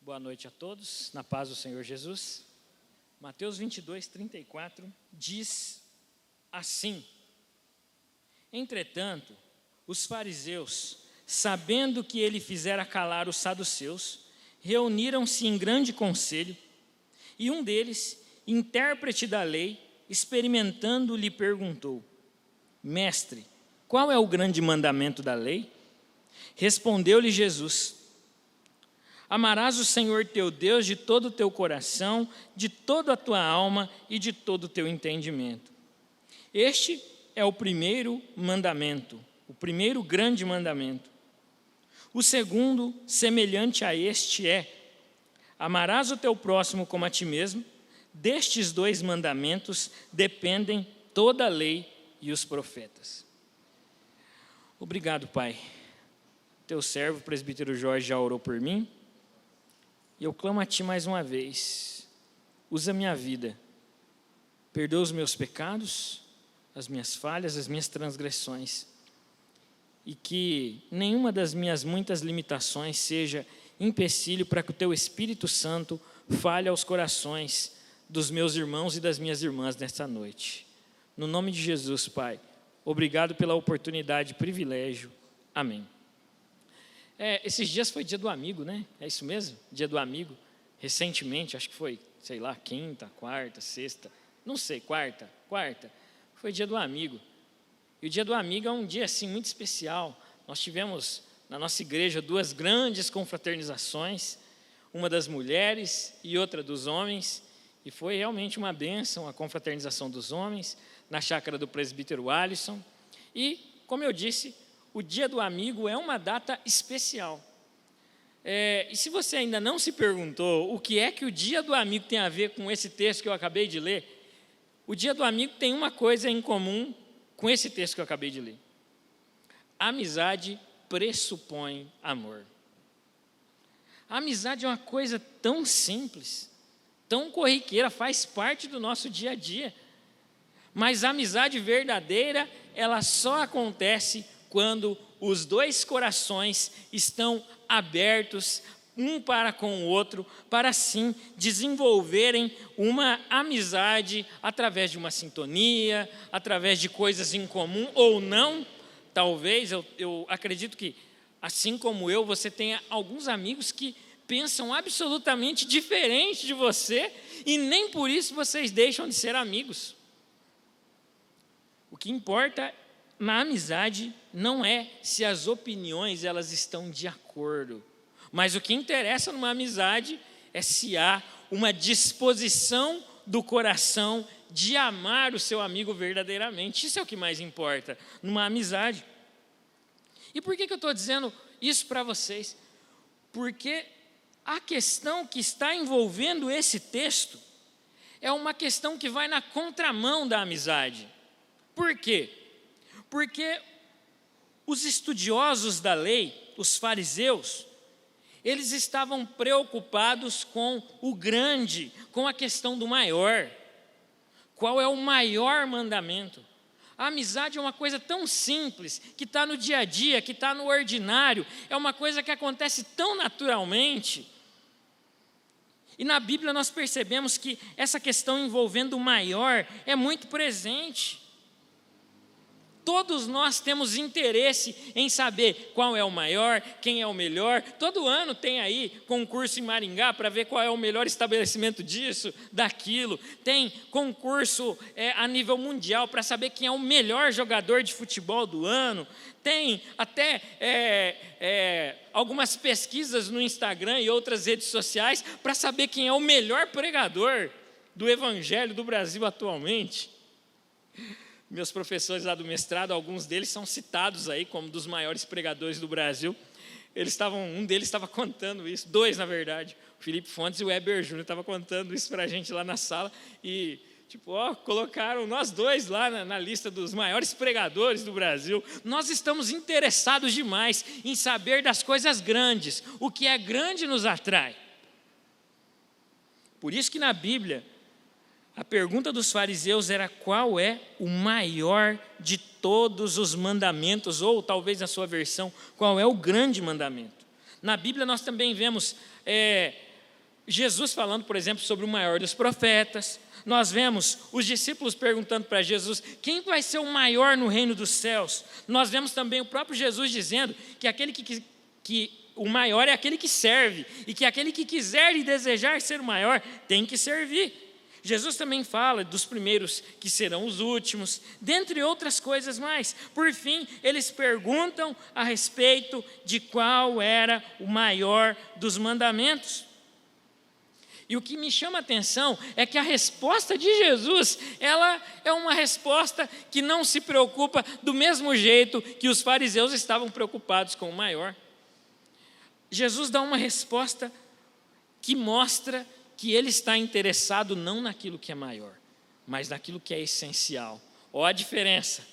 Boa noite a todos, na paz do Senhor Jesus. Mateus 22, 34 diz assim: Entretanto, os fariseus, sabendo que ele fizera calar os saduceus, reuniram-se em grande conselho, e um deles, intérprete da lei, experimentando, lhe perguntou: Mestre, qual é o grande mandamento da lei? Respondeu-lhe Jesus: Amarás o Senhor teu Deus de todo o teu coração, de toda a tua alma e de todo o teu entendimento. Este é o primeiro mandamento, o primeiro grande mandamento. O segundo, semelhante a este, é: amarás o teu próximo como a ti mesmo. Destes dois mandamentos dependem toda a lei e os profetas. Obrigado, Pai. Teu servo, o presbítero Jorge, já orou por mim. E eu clamo a Ti mais uma vez: usa a minha vida, perdoa os meus pecados, as minhas falhas, as minhas transgressões, e que nenhuma das minhas muitas limitações seja empecilho para que o Teu Espírito Santo fale aos corações dos meus irmãos e das minhas irmãs nesta noite. No nome de Jesus, Pai, obrigado pela oportunidade e privilégio. Amém. Esses dias foi dia do amigo, né? É isso mesmo? Dia do amigo. Recentemente, acho que foi, sei lá, quinta, quarta, sexta, não sei, quarta, foi dia do amigo. E o dia do amigo é um dia, assim, muito especial. Nós tivemos, na nossa igreja, duas grandes confraternizações, uma das mulheres e outra dos homens, e foi realmente uma bênção a confraternização dos homens, na chácara do presbítero Alisson. E, como eu disse, o dia do amigo é uma data especial. E se você ainda não se perguntou o que é que o dia do amigo tem a ver com esse texto que eu acabei de ler, o dia do amigo tem uma coisa em comum com esse texto que eu acabei de ler. A amizade pressupõe amor. A amizade é uma coisa tão simples, tão corriqueira, faz parte do nosso dia a dia. Mas a amizade verdadeira, ela só acontece quando os dois corações estão abertos um para com o outro, para assim desenvolverem uma amizade através de uma sintonia, através de coisas em comum ou não. Talvez, eu acredito que, assim como eu, você tenha alguns amigos que pensam absolutamente diferente de você e nem por isso vocês deixam de ser amigos. O que importa na amizade não é se as opiniões elas estão de acordo, mas o que interessa numa amizade é se há uma disposição do coração de amar o seu amigo verdadeiramente. Isso é o que mais importa numa amizade. E por que eu estou dizendo isso para vocês? Porque a questão que está envolvendo esse texto é uma questão que vai na contramão da amizade. Por quê? Porque os estudiosos da lei, os fariseus, eles estavam preocupados com o grande, com a questão do maior. Qual é o maior mandamento? A amizade é uma coisa tão simples, que está no dia a dia, que está no ordinário, é uma coisa que acontece tão naturalmente. E na Bíblia nós percebemos que essa questão envolvendo o maior é muito presente. Todos nós temos interesse em saber qual é o maior, quem é o melhor. Todo ano tem aí concurso em Maringá para ver qual é o melhor estabelecimento disso, daquilo. Tem concurso a nível mundial para saber quem é o melhor jogador de futebol do ano. Tem até algumas pesquisas no Instagram e outras redes sociais para saber quem é o melhor pregador do Evangelho do Brasil atualmente. Meus professores lá do mestrado, alguns deles são citados aí como dos maiores pregadores do Brasil. Um deles estava contando isso, dois na verdade, o Felipe Fontes e o Weber Júnior estavam contando isso para a gente lá na sala e colocaram nós dois lá na lista dos maiores pregadores do Brasil. Nós estamos interessados demais em saber das coisas grandes, o que é grande nos atrai. Por isso que na Bíblia, a pergunta dos fariseus era: qual é o maior de todos os mandamentos? Ou talvez na sua versão, qual é o grande mandamento? Na Bíblia nós também vemos Jesus falando, por exemplo, sobre o maior dos profetas. Nós vemos os discípulos perguntando para Jesus, quem vai ser o maior no reino dos céus? Nós vemos também o próprio Jesus dizendo que aquele que o maior é aquele que serve, e que aquele que quiser e desejar ser o maior tem que servir. Jesus também fala dos primeiros que serão os últimos, dentre outras coisas mais. Por fim, eles perguntam a respeito de qual era o maior dos mandamentos. E o que me chama a atenção é que a resposta de Jesus, ela é uma resposta que não se preocupa do mesmo jeito que os fariseus estavam preocupados com o maior. Jesus dá uma resposta que mostra que ele está interessado não naquilo que é maior, mas naquilo que é essencial. Olha a diferença.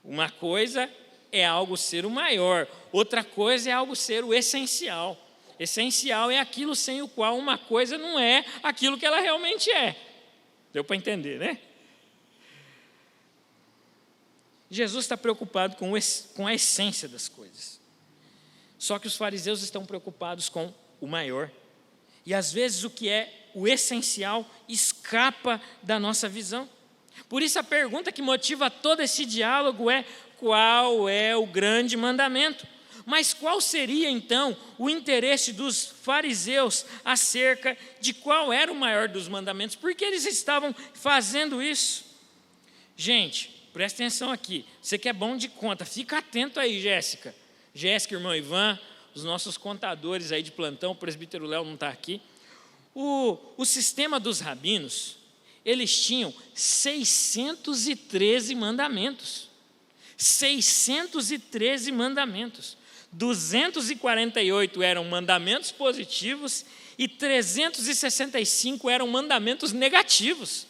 Uma coisa é algo ser o maior, outra coisa é algo ser o essencial. Essencial é aquilo sem o qual uma coisa não é aquilo que ela realmente é. Deu para entender, né? Jesus está preocupado com a essência das coisas. Só que os fariseus estão preocupados com o maior. E às vezes o que é o essencial escapa da nossa visão. Por isso a pergunta que motiva todo esse diálogo é: qual é o grande mandamento? Mas qual seria então o interesse dos fariseus acerca de qual era o maior dos mandamentos? Por que eles estavam fazendo isso? Gente, presta atenção aqui. Você que é bom de conta, fica atento aí, Jéssica. Jéssica, irmão Ivan, os nossos contadores aí de plantão, o presbítero Léo não está aqui. O sistema dos rabinos, eles tinham 613 mandamentos. 613 mandamentos. 248 eram mandamentos positivos e 365 eram mandamentos negativos.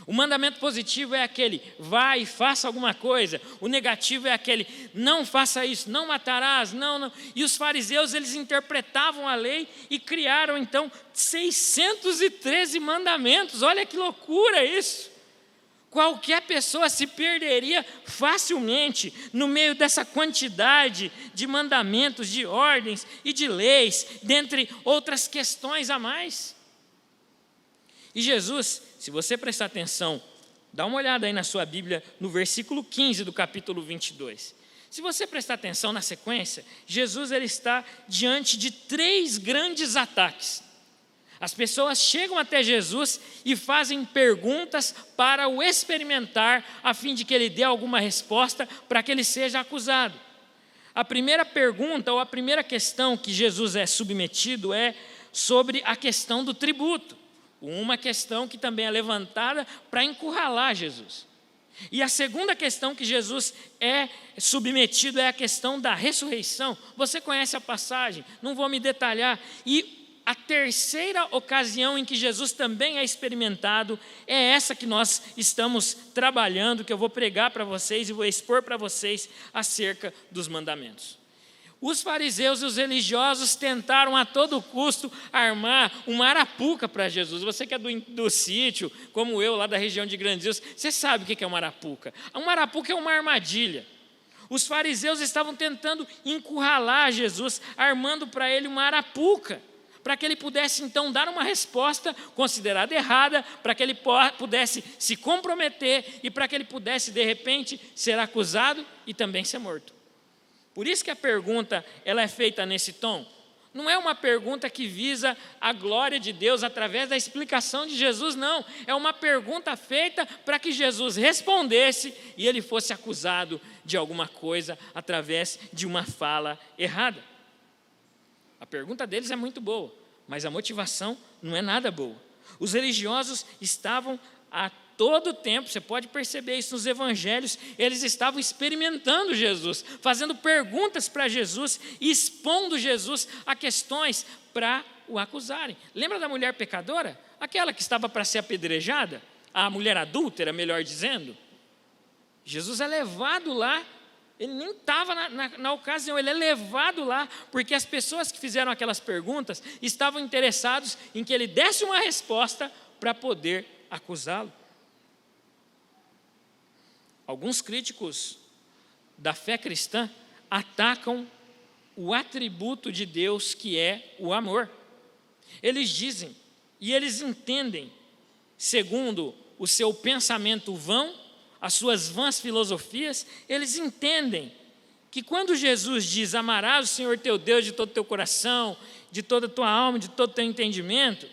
O mandamento positivo é aquele, vá e faça alguma coisa. O negativo é aquele, não faça isso, não matarás, não. E os fariseus, eles interpretavam a lei e criaram, então, 613 mandamentos. Olha que loucura isso. Qualquer pessoa se perderia facilmente no meio dessa quantidade de mandamentos, de ordens e de leis, dentre outras questões a mais. E Jesus, se você prestar atenção, dá uma olhada aí na sua Bíblia, no versículo 15 do capítulo 22. Se você prestar atenção na sequência, Jesus ele está diante de 3 grandes ataques. As pessoas chegam até Jesus e fazem perguntas para o experimentar, a fim de que ele dê alguma resposta para que ele seja acusado. A primeira pergunta, ou a primeira questão que Jesus é submetido é sobre a questão do tributo. Uma questão que também é levantada para encurralar Jesus. E a segunda questão que Jesus é submetido é a questão da ressurreição. Você conhece a passagem, não vou me detalhar. E a terceira ocasião em que Jesus também é experimentado é essa que nós estamos trabalhando, que eu vou pregar para vocês e vou expor para vocês acerca dos mandamentos. Os fariseus e os religiosos tentaram a todo custo armar uma arapuca para Jesus. Você que é do sítio, como eu, lá da região de Grandes Rios, você sabe o que é uma arapuca. Uma arapuca é uma armadilha. Os fariseus estavam tentando encurralar Jesus, armando para ele uma arapuca, para que ele pudesse então dar uma resposta considerada errada, para que ele pudesse se comprometer e para que ele pudesse de repente ser acusado e também ser morto. Por isso que a pergunta ela é feita nesse tom. Não é uma pergunta que visa a glória de Deus através da explicação de Jesus, não. É uma pergunta feita para que Jesus respondesse e ele fosse acusado de alguma coisa através de uma fala errada. A pergunta deles é muito boa, mas a motivação não é nada boa. Os religiosos estavam a todo tempo, você pode perceber isso nos evangelhos, eles estavam experimentando Jesus, fazendo perguntas para Jesus e expondo Jesus a questões para o acusarem. Lembra da mulher pecadora? Aquela que estava para ser apedrejada? A mulher adúltera, melhor dizendo? Jesus é levado lá, ele nem estava na ocasião, ele é levado lá, porque as pessoas que fizeram aquelas perguntas estavam interessados em que ele desse uma resposta para poder acusá-lo. Alguns críticos da fé cristã atacam o atributo de Deus que é o amor. Eles dizem e eles entendem, segundo o seu pensamento vão, as suas vãs filosofias, eles entendem que quando Jesus diz: amarás o Senhor teu Deus de todo o teu coração, de toda a tua alma, de todo o teu entendimento,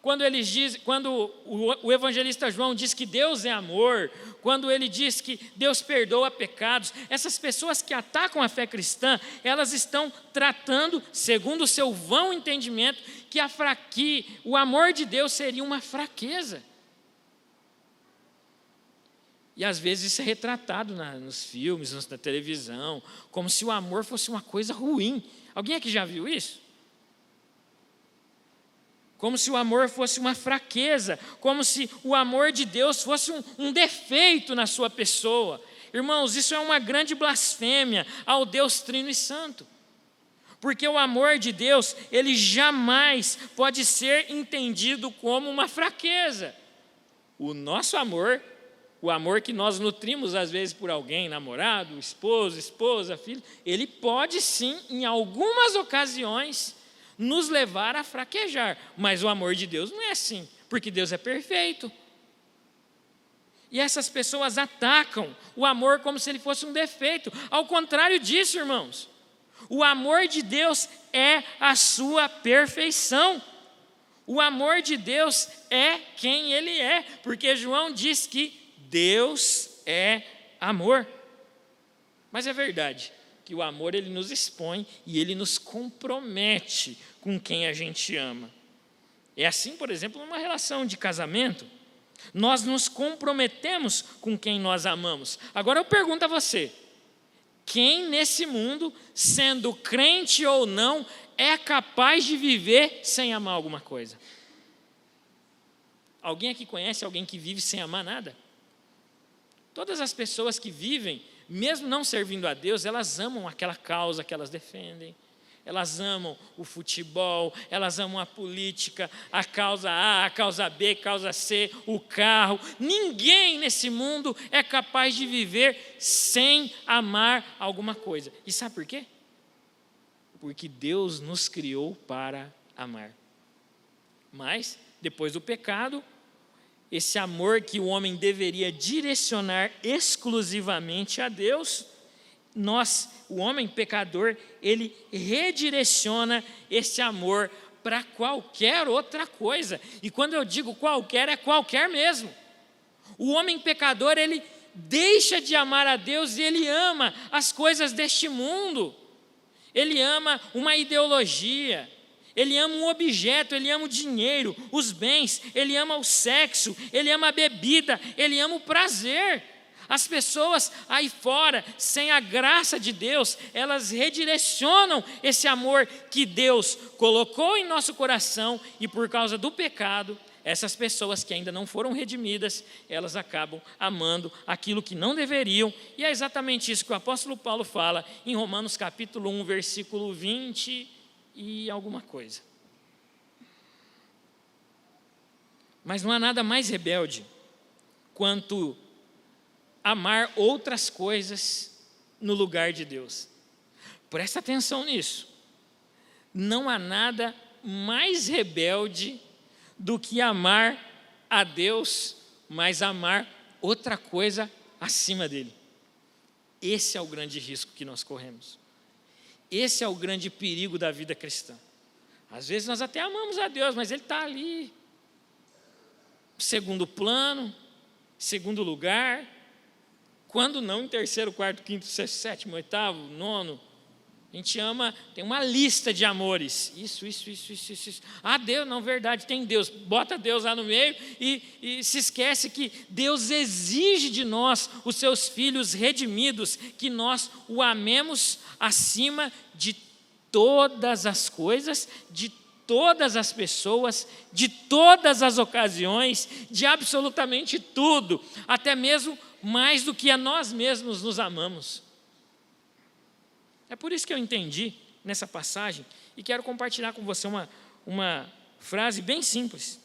quando o evangelista João diz que Deus é amor, quando ele diz que Deus perdoa pecados, essas pessoas que atacam a fé cristã, elas estão tratando, segundo o seu vão entendimento, que o amor de Deus seria uma fraqueza. E às vezes isso é retratado nos filmes, na televisão, como se o amor fosse uma coisa ruim. Alguém aqui já viu isso? Como se o amor fosse uma fraqueza, como se o amor de Deus fosse um defeito na sua pessoa. Irmãos, isso é uma grande blasfêmia ao Deus Trino e Santo. Porque o amor de Deus, ele jamais pode ser entendido como uma fraqueza. O nosso amor, o amor que nós nutrimos às vezes por alguém, namorado, esposo, esposa, filho, ele pode sim, em algumas ocasiões, nos levar a fraquejar, mas o amor de Deus não é assim, porque Deus é perfeito. E essas pessoas atacam o amor como se ele fosse um defeito. Ao contrário disso, irmãos, o amor de Deus é a sua perfeição. O amor de Deus é quem ele é, porque João diz que Deus é amor. Mas é verdade que o amor ele nos expõe e ele nos compromete com quem a gente ama. É assim, por exemplo, numa relação de casamento, nós nos comprometemos com quem nós amamos. Agora eu pergunto a você, quem nesse mundo, sendo crente ou não, é capaz de viver sem amar alguma coisa? Alguém aqui conhece alguém que vive sem amar nada? Todas as pessoas que vivem, mesmo não servindo a Deus, elas amam aquela causa que elas defendem. Elas amam o futebol, elas amam a política, a causa A, a causa B, a causa C, o carro. Ninguém nesse mundo é capaz de viver sem amar alguma coisa. E sabe por quê? Porque Deus nos criou para amar. Mas, depois do pecado, esse amor que o homem deveria direcionar exclusivamente a Deus, o homem pecador, ele redireciona esse amor para qualquer outra coisa. E quando eu digo qualquer, é qualquer mesmo. O homem pecador, ele deixa de amar a Deus e ele ama as coisas deste mundo. Ele ama uma ideologia, ele ama um objeto, ele ama o dinheiro, os bens, ele ama o sexo, ele ama a bebida, ele ama o prazer. As pessoas aí fora, sem a graça de Deus, elas redirecionam esse amor que Deus colocou em nosso coração e por causa do pecado, essas pessoas que ainda não foram redimidas, elas acabam amando aquilo que não deveriam, e é exatamente isso que o apóstolo Paulo fala em Romanos capítulo 1, versículo 20 e alguma coisa. Mas não há nada mais rebelde quanto amar outras coisas no lugar de Deus. Presta atenção nisso. Não há nada mais rebelde do que amar a Deus, mas amar outra coisa acima dele. Esse é o grande risco que nós corremos. Esse é o grande perigo da vida cristã. Às vezes nós até amamos a Deus, mas ele está ali, segundo plano, segundo lugar. Quando não, em terceiro, quarto, quinto, sexto, sétimo, oitavo, nono. A gente ama, tem uma lista de amores. Isso. Ah, Deus, não, verdade, tem Deus. Bota Deus lá no meio e se esquece que Deus exige de nós, os seus filhos redimidos, que nós o amemos acima de todas as coisas, de todas as pessoas, de todas as ocasiões, de absolutamente tudo, até mesmo mais do que a nós mesmos nos amamos. É por isso que eu entendi nessa passagem e quero compartilhar com você uma frase bem simples,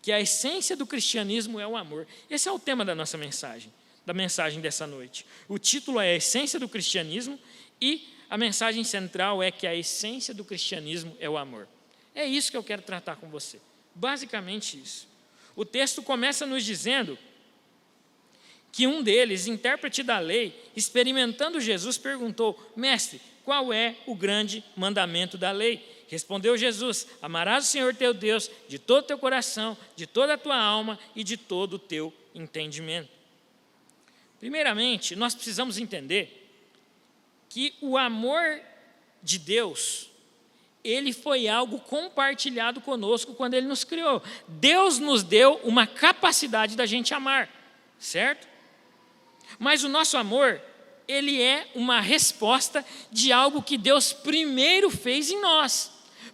que a essência do cristianismo é o amor. Esse é o tema da nossa mensagem, da mensagem dessa noite. O título é a essência do cristianismo e a mensagem central é que a essência do cristianismo é o amor. É isso que eu quero tratar com você. Basicamente isso. O texto começa nos dizendo que um deles, intérprete da lei, experimentando Jesus, perguntou: mestre, qual é o grande mandamento da lei? Respondeu Jesus: amarás o Senhor teu Deus de todo o teu coração, de toda a tua alma e de todo o teu entendimento. Primeiramente, nós precisamos entender que o amor de Deus, ele foi algo compartilhado conosco quando Ele nos criou. Deus nos deu uma capacidade da gente amar, certo? Mas o nosso amor, ele é uma resposta de algo que Deus primeiro fez em nós.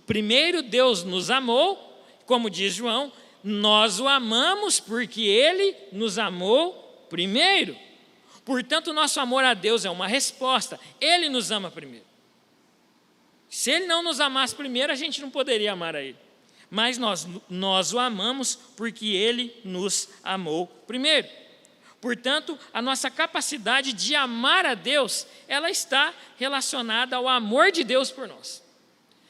Primeiro Deus nos amou, como diz João, nós o amamos porque Ele nos amou primeiro. Portanto, o nosso amor a Deus é uma resposta, Ele nos ama primeiro. Se Ele não nos amasse primeiro, a gente não poderia amar a Ele. Mas nós o amamos porque Ele nos amou primeiro. Portanto, a nossa capacidade de amar a Deus, ela está relacionada ao amor de Deus por nós.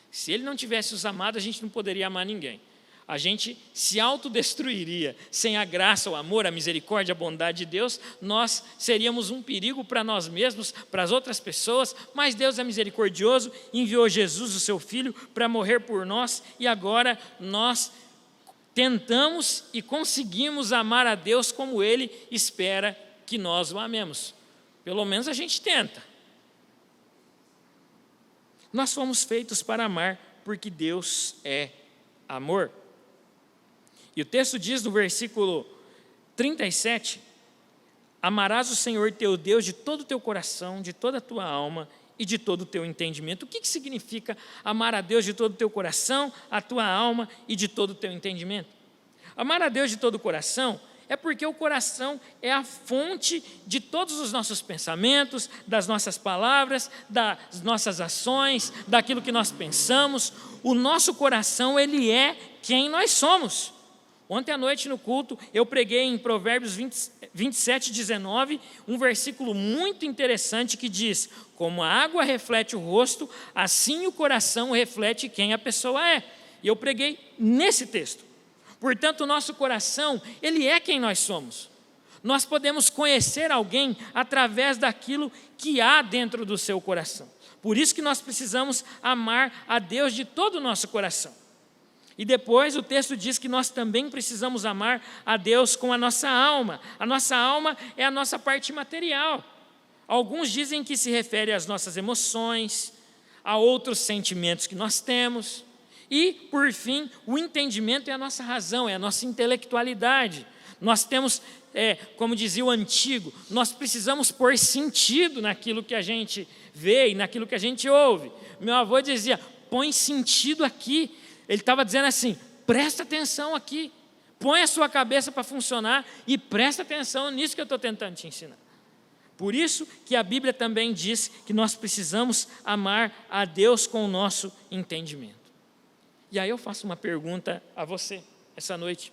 Se Ele não tivesse os amado, a gente não poderia amar ninguém. A gente se autodestruiria. Sem a graça, o amor, a misericórdia, a bondade de Deus, nós seríamos um perigo para nós mesmos, para as outras pessoas, mas Deus é misericordioso, enviou Jesus, o seu Filho, para morrer por nós, e agora nós tentamos e conseguimos amar a Deus como Ele espera que nós o amemos. Pelo menos a gente tenta. Nós fomos feitos para amar, porque Deus é amor. E o texto diz no versículo 37, amarás o Senhor teu Deus de todo o teu coração, de toda a tua alma e de todo o teu entendimento. O que significa amar a Deus de todo o teu coração, a tua alma e de todo o teu entendimento? Amar a Deus de todo o coração é porque o coração é a fonte de todos os nossos pensamentos, das nossas palavras, das nossas ações, daquilo que nós pensamos. O nosso coração, ele é quem nós somos. Ontem à noite no culto, eu preguei em Provérbios 27, 19, um versículo muito interessante que diz: como a água reflete o rosto, assim o coração reflete quem a pessoa é. E eu preguei nesse texto. Portanto, o nosso coração, ele é quem nós somos. Nós podemos conhecer alguém através daquilo que há dentro do seu coração. Por isso que nós precisamos amar a Deus de todo o nosso coração. E depois o texto diz que nós também precisamos amar a Deus com a nossa alma. A nossa alma é a nossa parte material. Alguns dizem que se refere às nossas emoções, a outros sentimentos que nós temos. E, por fim, o entendimento é a nossa razão, é a nossa intelectualidade. Nós temos, como dizia o antigo, nós precisamos pôr sentido naquilo que a gente vê e naquilo que a gente ouve. Meu avô dizia: põe sentido aqui. Ele estava dizendo assim: presta atenção aqui, põe a sua cabeça para funcionar e presta atenção nisso que eu estou tentando te ensinar. Por isso que a Bíblia também diz que nós precisamos amar a Deus com o nosso entendimento. E aí eu faço uma pergunta a você essa noite.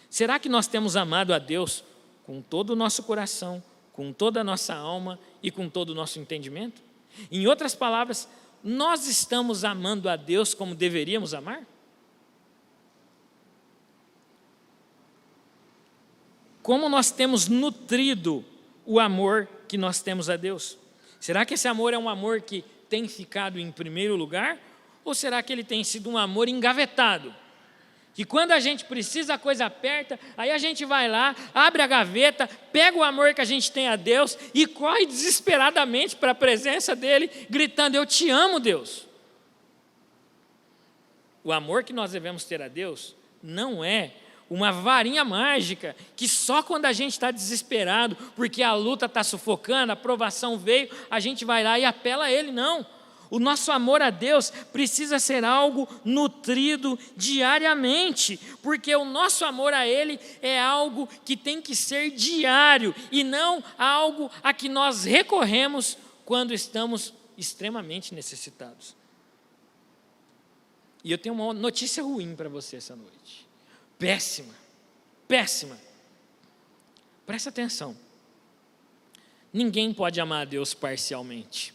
Será que nós temos amado a Deus com todo o nosso coração, com toda a nossa alma e com todo o nosso entendimento? Em outras palavras, nós estamos amando a Deus como deveríamos amar? Como nós temos nutrido o amor que nós temos a Deus? Será que esse amor é um amor que tem ficado em primeiro lugar? Ou será que ele tem sido um amor engavetado? Que quando a gente precisa, a coisa aperta, aí a gente vai lá, abre a gaveta, pega o amor que a gente tem a Deus e corre desesperadamente para a presença dEle, gritando: eu te amo, Deus. O amor que nós devemos ter a Deus não é uma varinha mágica que só quando a gente está desesperado, porque a luta está sufocando, a provação veio, a gente vai lá e apela a Ele, não. O nosso amor a Deus precisa ser algo nutrido diariamente, porque o nosso amor a Ele é algo que tem que ser diário e não algo a que nós recorremos quando estamos extremamente necessitados. E eu tenho uma notícia ruim para você essa noite. Péssima, péssima. Presta atenção. Ninguém pode amar a Deus parcialmente.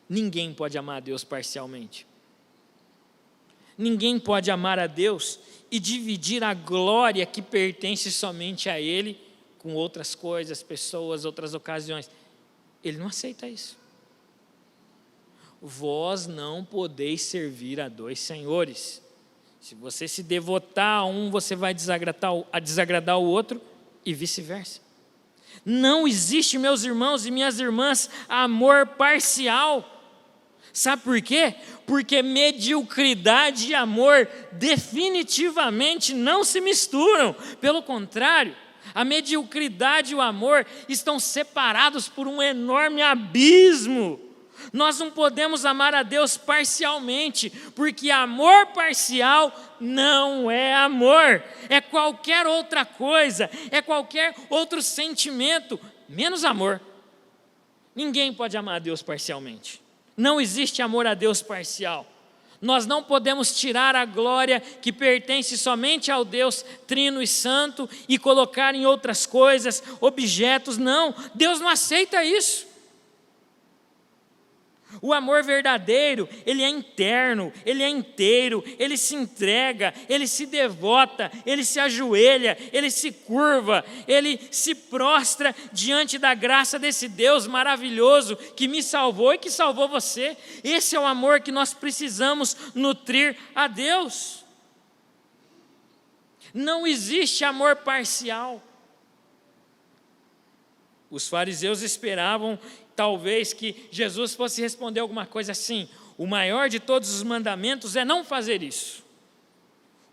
Ninguém pode amar a Deus parcialmente. Ninguém pode amar a Deus e dividir a glória que pertence somente a Ele com outras coisas, pessoas, outras ocasiões. Ele não aceita isso. Vós não podeis servir a dois senhores. Se você se devotar a um, você vai desagradar o outro e vice-versa. Não existe, meus irmãos e minhas irmãs, amor parcial. Sabe por quê? Porque mediocridade e amor definitivamente não se misturam. Pelo contrário, a mediocridade e o amor estão separados por um enorme abismo. Nós não podemos amar a Deus parcialmente, porque amor parcial não é amor, é qualquer outra coisa, é qualquer outro sentimento, menos amor. Ninguém pode amar a Deus parcialmente. Não existe amor a Deus parcial. Nós não podemos tirar a glória que pertence somente ao Deus Trino e Santo e colocar em outras coisas, objetos. Não, Deus não aceita isso. O amor verdadeiro, ele é interno, ele é inteiro, ele se entrega, ele se devota, ele se ajoelha, ele se curva, ele se prostra diante da graça desse Deus maravilhoso que me salvou e que salvou você. Esse é o amor que nós precisamos nutrir a Deus. Não existe amor parcial. Os fariseus esperavam talvez que Jesus fosse responder alguma coisa assim: o maior de todos os mandamentos é não fazer isso.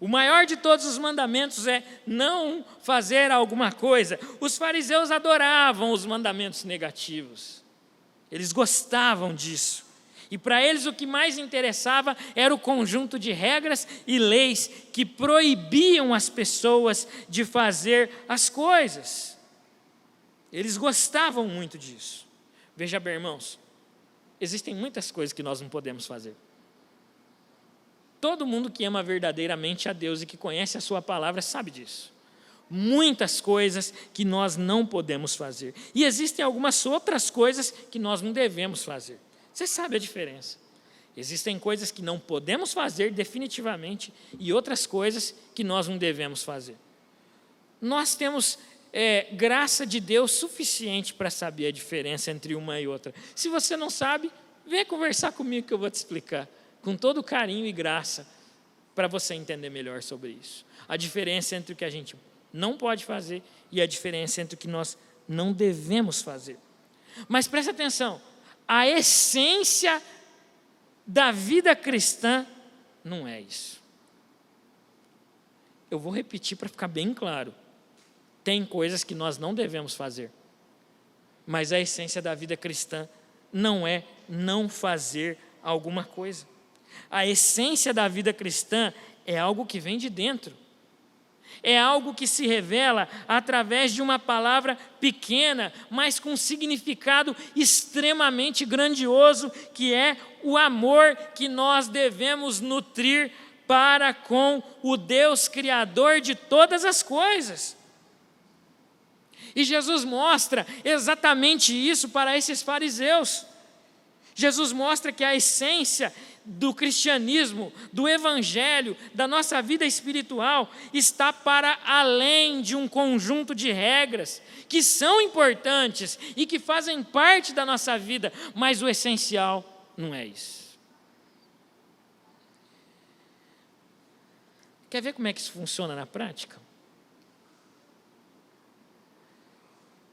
O maior de todos os mandamentos é não fazer alguma coisa. Os fariseus adoravam os mandamentos negativos. Eles gostavam disso. E para eles o que mais interessava era o conjunto de regras e leis que proibiam as pessoas de fazer as coisas. Eles gostavam muito disso. Veja bem, irmãos, existem muitas coisas que nós não podemos fazer. Todo mundo que ama verdadeiramente a Deus e que conhece a sua palavra sabe disso. Muitas coisas que nós não podemos fazer. E existem algumas outras coisas que nós não devemos fazer. Você sabe a diferença. Existem coisas que não podemos fazer definitivamente e outras coisas que nós não devemos fazer. Nós temos graça de Deus suficiente para saber a diferença entre uma e outra. Se você não sabe, venha conversar comigo que eu vou te explicar, com todo carinho e graça, para você entender melhor sobre isso. A diferença entre o que a gente não pode fazer e a diferença entre o que nós não devemos fazer. Mas preste atenção, a essência da vida cristã não é isso. Eu vou repetir para ficar bem claro. Tem coisas que nós não devemos fazer, mas a essência da vida cristã não é não fazer alguma coisa. A essência da vida cristã é algo que vem de dentro. É algo que se revela através de uma palavra pequena, mas com significado extremamente grandioso, que é o amor que nós devemos nutrir para com o Deus Criador de todas as coisas. E Jesus mostra exatamente isso para esses fariseus. Jesus mostra que a essência do cristianismo, do evangelho, da nossa vida espiritual, está para além de um conjunto de regras que são importantes e que fazem parte da nossa vida, mas o essencial não é isso. Quer ver como é que isso funciona na prática?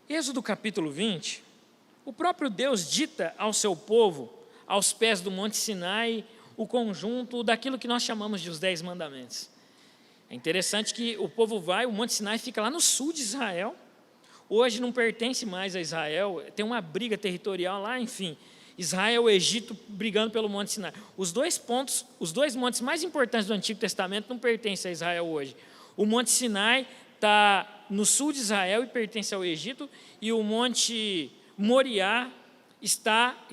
Êxodo capítulo 20, o próprio Deus dita ao seu povo, aos pés do Monte Sinai, o conjunto daquilo que nós chamamos de os 10 mandamentos. É interessante que o povo vai, o Monte Sinai fica lá no sul de Israel, hoje não pertence mais a Israel, tem uma briga territorial lá, enfim, Israel e o Egito brigando pelo Monte Sinai. Os dois montes mais importantes do Antigo Testamento não pertencem a Israel hoje. O Monte Sinai está no sul de Israel e pertence ao Egito, e o Monte Moriá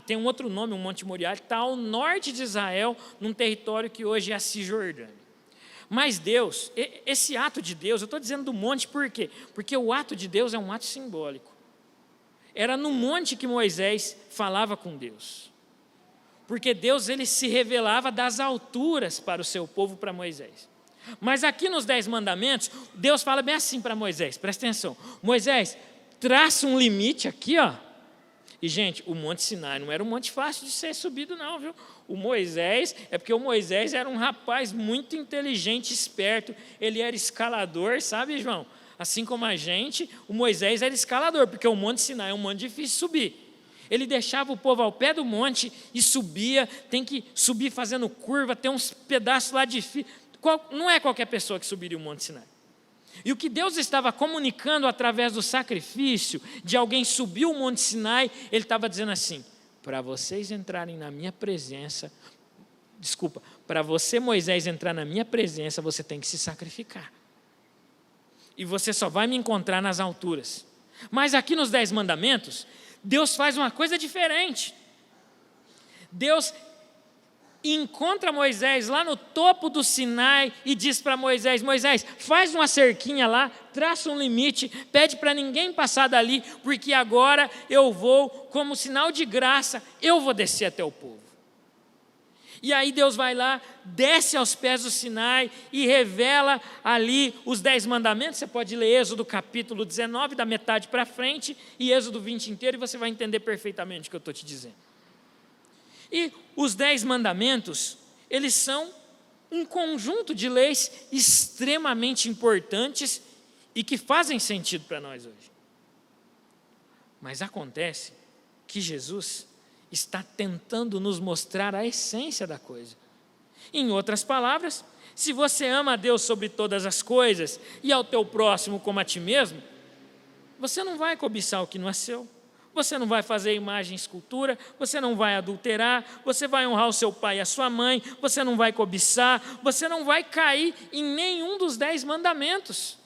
tem um outro nome, o Monte Moriá, está ao norte de Israel, num território que hoje é a Cisjordânia. Mas Deus, esse ato de Deus, eu estou dizendo do monte por quê? Porque o ato de Deus é um ato simbólico. Era no monte que Moisés falava com Deus. porque Deus ele se revelava das alturas para o seu povo, para Moisés. Mas aqui nos 10 mandamentos, Deus fala bem assim para Moisés, presta atenção. Moisés, traça um limite aqui, ó. E, gente, o Monte Sinai não era um monte fácil de ser subido, não, viu? O Moisés, é porque o Moisés era um rapaz muito inteligente, esperto. Ele era escalador, sabe, João? Assim como a gente, o Moisés era escalador, porque o Monte Sinai é um monte difícil de subir. Ele deixava o povo ao pé do monte e subia, tem que subir fazendo curva, tem uns pedaços lá difíceis. Não é qualquer pessoa que subiria o Monte Sinai. E o que Deus estava comunicando através do sacrifício de alguém subir o Monte Sinai, Ele estava dizendo assim, para vocês entrarem na minha presença, para você, Moisés, entrar na minha presença, você tem que se sacrificar. E você só vai me encontrar nas alturas. Mas aqui nos 10 mandamentos, Deus faz uma coisa diferente. Deus encontra Moisés lá no topo do Sinai e diz para Moisés, Moisés, faz uma cerquinha lá, traça um limite, pede para ninguém passar dali, porque agora eu vou, como sinal de graça, eu vou descer até o povo. E aí Deus vai lá, desce aos pés do Sinai e revela ali os 10 mandamentos. Você pode ler Êxodo capítulo 19, da metade para frente, e Êxodo 20 inteiro, e você vai entender perfeitamente o que eu estou te dizendo. E os 10 mandamentos, eles são um conjunto de leis extremamente importantes e que fazem sentido para nós hoje. Mas acontece que Jesus está tentando nos mostrar a essência da coisa. Em outras palavras, se você ama a Deus sobre todas as coisas e ao teu próximo como a ti mesmo, você não vai cobiçar o que não é seu. Você não vai fazer imagem e escultura, você não vai adulterar, você vai honrar o seu pai e a sua mãe, você não vai cobiçar, você não vai cair em nenhum dos 10 mandamentos.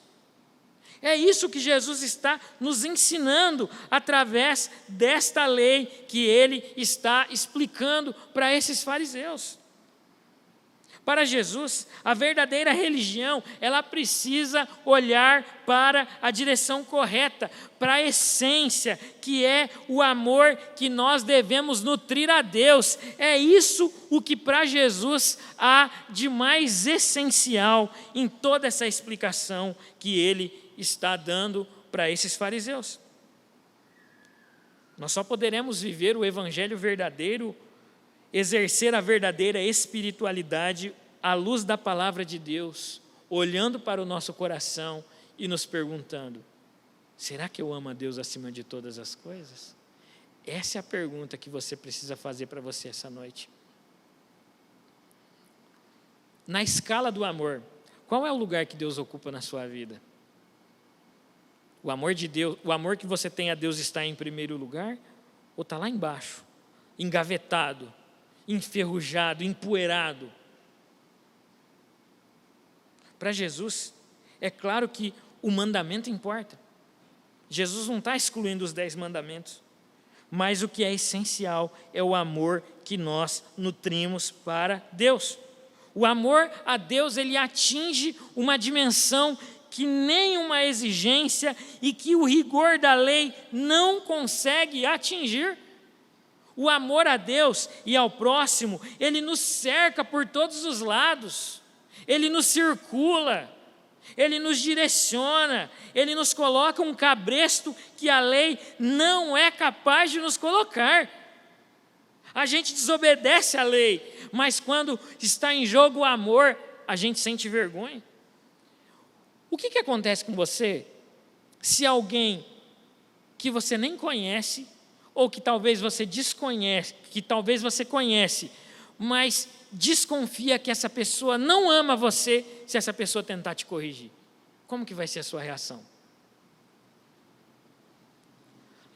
É isso que Jesus está nos ensinando através desta lei que Ele está explicando para esses fariseus. Para Jesus, a verdadeira religião, ela precisa olhar para a direção correta, para a essência, que é o amor que nós devemos nutrir a Deus. É isso o que para Jesus há de mais essencial em toda essa explicação que Ele está dando para esses fariseus. Nós só poderemos viver o evangelho verdadeiro, exercer a verdadeira espiritualidade à luz da palavra de Deus, olhando para o nosso coração e nos perguntando, será que eu amo a Deus acima de todas as coisas? Essa é a pergunta que você precisa fazer para você essa noite. Na escala do amor, qual é o lugar que Deus ocupa na sua vida? O amor de Deus, o amor que você tem a Deus está em primeiro lugar? Ou está lá embaixo, engavetado, enferrujado, empoeirado? Para Jesus, é claro que o mandamento importa. Jesus não está excluindo os 10 mandamentos, mas o que é essencial é o amor que nós nutrimos para Deus. O amor a Deus, ele atinge uma dimensão que nenhuma exigência e que o rigor da lei não consegue atingir. O amor a Deus e ao próximo, ele nos cerca por todos os lados, ele nos circula, ele nos direciona, ele nos coloca um cabresto que a lei não é capaz de nos colocar. A gente desobedece a lei, mas quando está em jogo o amor, a gente sente vergonha. O que acontece com você se alguém que você nem conhece, ou que talvez você desconhece, que talvez você conhece, mas desconfia que essa pessoa não ama você, se essa pessoa tentar te corrigir? Como que vai ser a sua reação?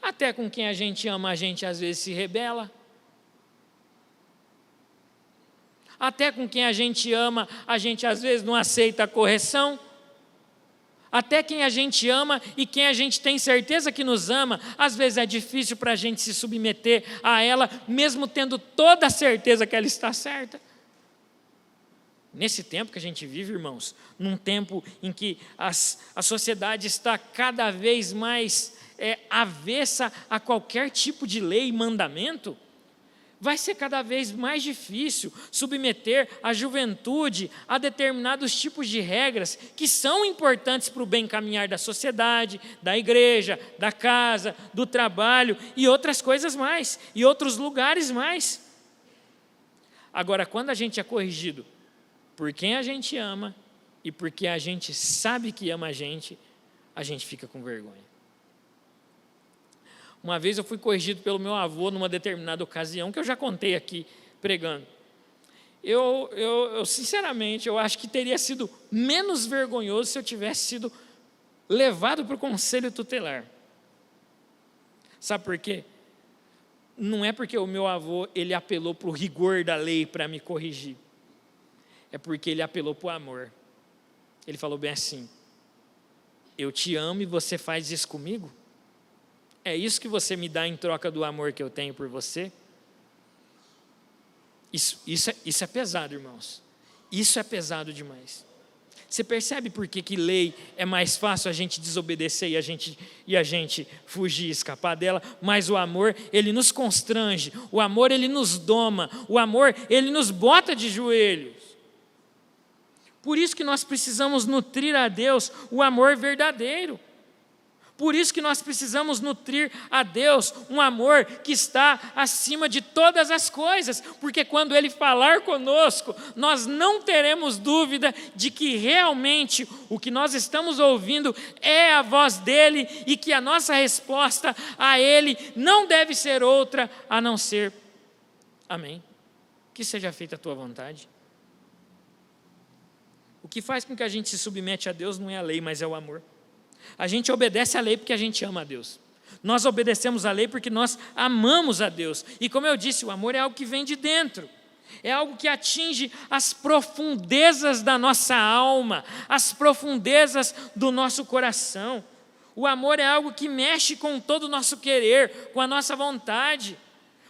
Até com quem a gente ama, a gente às vezes se rebela. Até com quem a gente ama, a gente às vezes não aceita a correção. Até quem a gente ama e quem a gente tem certeza que nos ama, às vezes é difícil para a gente se submeter a ela, mesmo tendo toda a certeza que ela está certa. Nesse tempo que a gente vive, irmãos, num tempo em que a sociedade está cada vez mais avessa a qualquer tipo de lei e mandamento, vai ser cada vez mais difícil submeter a juventude a determinados tipos de regras que são importantes para o bem caminhar da sociedade, da igreja, da casa, do trabalho e outras coisas mais, e outros lugares mais. Agora, quando a gente é corrigido por quem a gente ama e porque a gente sabe que ama a gente fica com vergonha. Uma vez eu fui corrigido pelo meu avô numa determinada ocasião, que eu já contei aqui pregando. Eu sinceramente, eu acho que teria sido menos vergonhoso se eu tivesse sido levado para o conselho tutelar. Sabe por quê? Não é porque o meu avô ele apelou para o rigor da lei para me corrigir. É porque ele apelou para o amor. Ele falou bem assim: eu te amo e você faz isso comigo? É isso que você me dá em troca do amor que eu tenho por você? Isso é pesado, irmãos. Isso é pesado demais. Você percebe por que lei é mais fácil a gente desobedecer e a gente fugir, escapar dela? Mas o amor, ele nos constrange. O amor, ele nos doma. O amor, ele nos bota de joelhos. Por isso que nós precisamos nutrir a Deus o amor verdadeiro. Por isso que nós precisamos nutrir a Deus um amor que está acima de todas as coisas, porque quando Ele falar conosco, nós não teremos dúvida de que realmente o que nós estamos ouvindo é a voz dEle e que a nossa resposta a Ele não deve ser outra a não ser amém. Que seja feita a Tua vontade. O que faz com que a gente se submete a Deus não é a lei, mas é o amor. A gente obedece à lei porque a gente ama a Deus. Nós obedecemos à lei porque nós amamos a Deus. E como eu disse, o amor é algo que vem de dentro. É algo que atinge as profundezas da nossa alma, as profundezas do nosso coração. O amor é algo que mexe com todo o nosso querer, com a nossa vontade.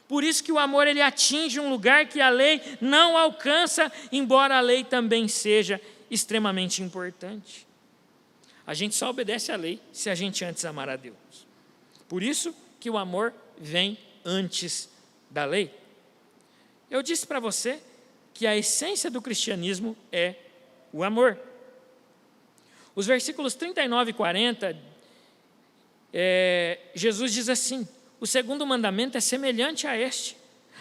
Por isso que o amor ele atinge um lugar que a lei não alcança, embora a lei também seja extremamente importante. A gente só obedece à lei se a gente antes amar a Deus. Por isso que o amor vem antes da lei. Eu disse para você que a essência do cristianismo é o amor. Os versículos 39 e 40, Jesus diz assim: o segundo mandamento é semelhante a este: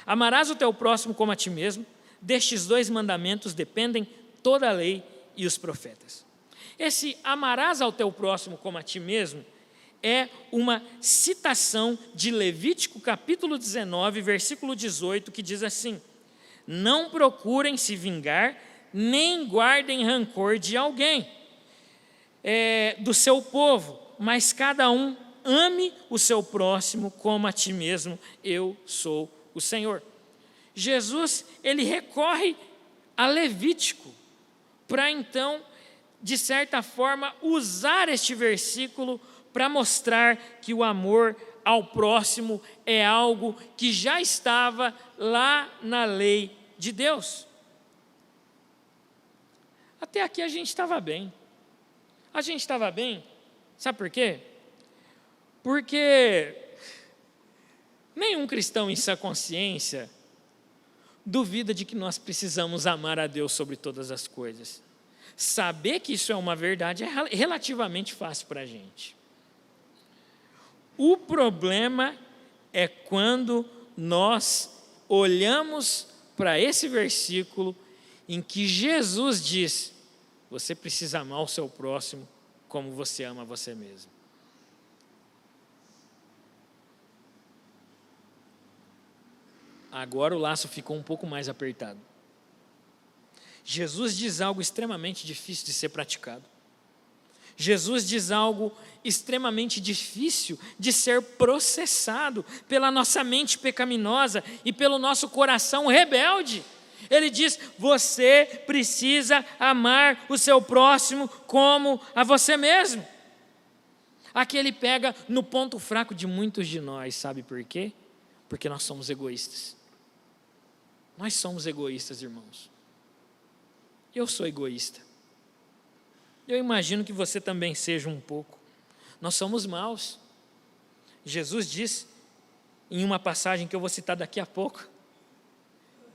amarás o teu próximo como a ti mesmo. Destes dois mandamentos dependem toda a lei e os profetas. Esse amarás ao teu próximo como a ti mesmo é uma citação de Levítico capítulo 19, versículo 18, que diz assim: não procurem se vingar, nem guardem rancor de alguém, do seu povo, mas cada um ame o seu próximo como a ti mesmo, eu sou o Senhor. Jesus, ele recorre a Levítico para então, de certa forma, usar este versículo para mostrar que o amor ao próximo é algo que já estava lá na lei de Deus. Até aqui a gente estava bem. A gente estava bem, sabe por quê? Porque nenhum cristão em sua consciência duvida de que nós precisamos amar a Deus sobre todas as coisas. Saber que isso é uma verdade é relativamente fácil para a gente. O problema é quando nós olhamos para esse versículo em que Jesus diz: você precisa amar o seu próximo como você ama você mesmo. Agora o laço ficou um pouco mais apertado. Jesus diz algo extremamente difícil de ser praticado. Jesus diz algo extremamente difícil de ser processado pela nossa mente pecaminosa e pelo nosso coração rebelde. Ele diz: você precisa amar o seu próximo como a você mesmo. Aqui ele pega no ponto fraco de muitos de nós, sabe por quê? Porque nós somos egoístas. Nós somos egoístas, irmãos. Eu sou egoísta. Eu imagino que você também seja um pouco. Nós somos maus. Jesus diz, em uma passagem que eu vou citar daqui a pouco,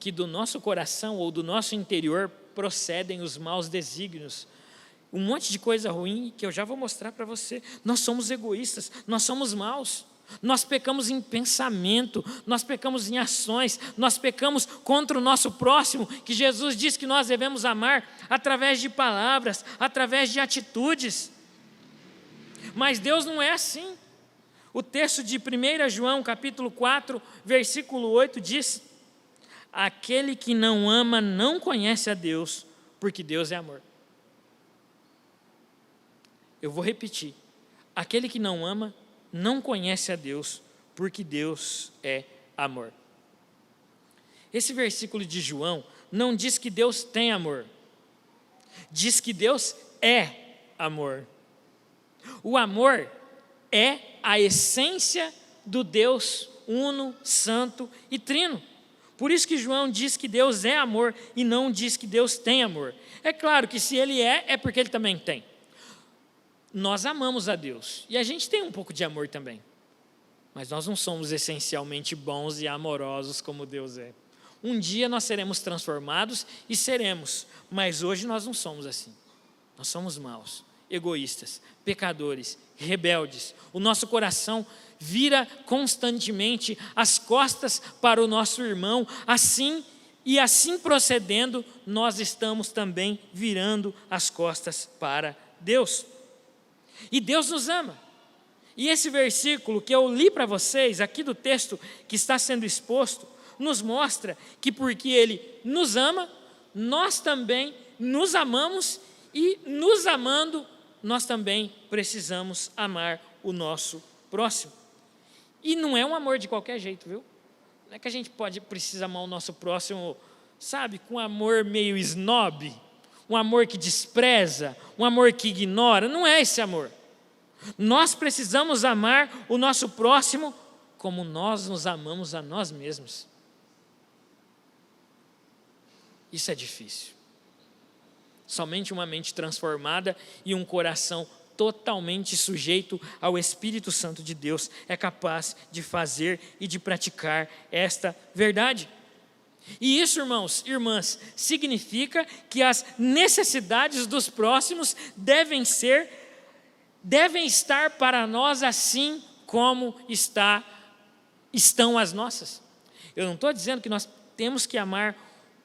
que do nosso coração ou do nosso interior procedem os maus desígnios. Um monte de coisa ruim que eu já vou mostrar para você. Nós somos egoístas, nós somos maus. Nós pecamos em pensamento, nós pecamos em ações, nós pecamos contra o nosso próximo, que Jesus diz que nós devemos amar através de palavras, através de atitudes. Mas Deus não é assim. O texto de 1 João, capítulo 4, versículo 8 diz: aquele que não ama não conhece a Deus, porque Deus é amor. Eu vou repetir. Aquele que não ama não conhece a Deus, porque Deus é amor. Esse versículo de João não diz que Deus tem amor. Diz que Deus é amor. O amor é a essência do Deus uno, santo e trino. Por isso que João diz que Deus é amor e não diz que Deus tem amor. É claro que se ele é porque ele também tem. Nós amamos a Deus e a gente tem um pouco de amor também. Mas nós não somos essencialmente bons e amorosos como Deus é. Um dia nós seremos transformados e seremos, mas hoje nós não somos assim. Nós somos maus, egoístas, pecadores, rebeldes. O nosso coração vira constantemente as costas para o nosso irmão. Assim procedendo, nós estamos também virando as costas para Deus. E Deus nos ama. E esse versículo que eu li para vocês, aqui do texto que está sendo exposto, nos mostra que porque Ele nos ama, nós também nos amamos e nos amando, nós também precisamos amar o nosso próximo. E não é um amor de qualquer jeito, viu? Não é que a gente precisa amar o nosso próximo, sabe, com amor meio snob, um amor que despreza, um amor que ignora. Não é esse amor. Nós precisamos amar o nosso próximo como nós nos amamos a nós mesmos. Isso é difícil. Somente uma mente transformada e um coração totalmente sujeito ao Espírito Santo de Deus é capaz de fazer e de praticar esta verdade. E isso, irmãos e irmãs, significa que as necessidades dos próximos devem estar para nós assim como estão as nossas. Eu não estou dizendo que nós temos que amar